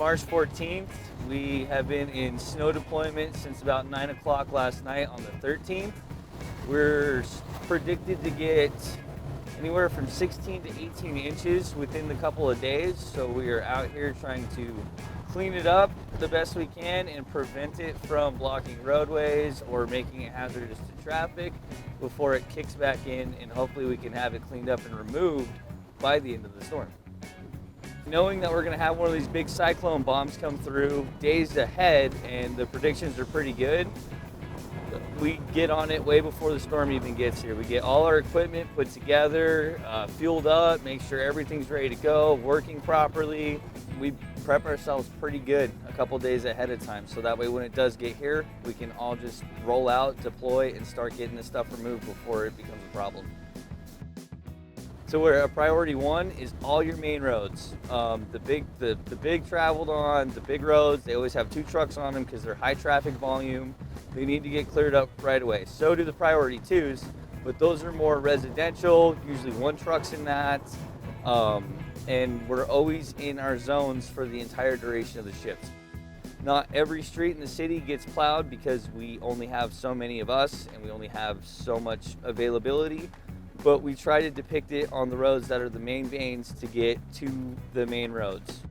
March 14th. We have been in snow deployment since about 9 o'clock last night on the 13th. We're predicted to get anywhere from 16 to 18 inches within the couple of days. So we are out here trying to clean it up the best we can and prevent it from blocking roadways or making it hazardous to traffic before it kicks back in, and hopefully we can have it cleaned up and removed by the end of the storm. Knowing that we're going to have one of these big cyclone bombs come through days ahead and the predictions are pretty good, we get on it way before the storm even gets here. We get all our equipment put together, fueled up, make sure everything's ready to go, working properly. We prep ourselves pretty good a couple days ahead of time, so that way when it does get here, we can all just roll out, deploy, and start getting this stuff removed before it becomes a problem. So where priority one is all your main roads. The big traveled on, the big roads, they always have 2 trucks on them because they're high traffic volume. They need to get cleared up right away. So do the priority 2s, but those are more residential, usually 1 truck's in that. And we're always in our zones for the entire duration of the shift. Not every street in the city gets plowed because we only have so many of us and we only have so much availability, but we try to depict it on the roads that are the main veins to get to the main roads.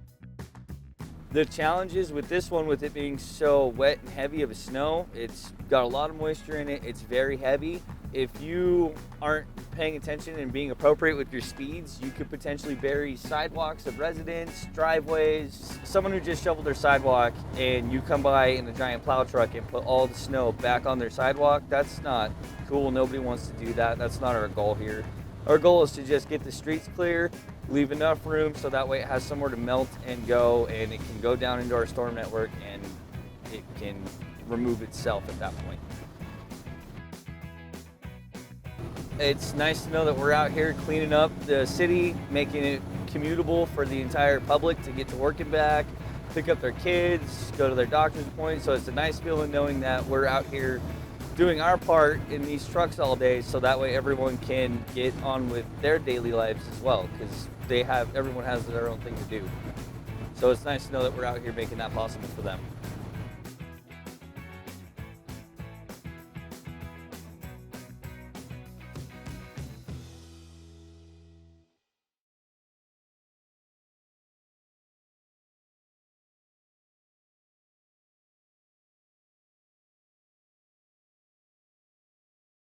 The challenges with this one, with it being so wet and heavy of a snow, it's got a lot of moisture in it, it's very heavy. If you aren't paying attention and being appropriate with your speeds, you could potentially bury sidewalks of residents, driveways. Someone who just shoveled their sidewalk and you come by in a giant plow truck and put all the snow back on their sidewalk, that's not cool. Nobody wants to do that. That's not our goal here. Our goal is to just get the streets clear, leave enough room so that way it has somewhere to melt and go, and it can go down into our storm network and it can remove itself at that point. It's nice to know that we're out here cleaning up the city, making it commutable for the entire public to get to work and back, pick up their kids, go to their doctor's appointments. So it's a nice feeling knowing that we're out here doing our part in these trucks all day, so that way everyone can get on with their daily lives as well, because everyone has their own thing to do. So it's nice to know that we're out here making that possible for them.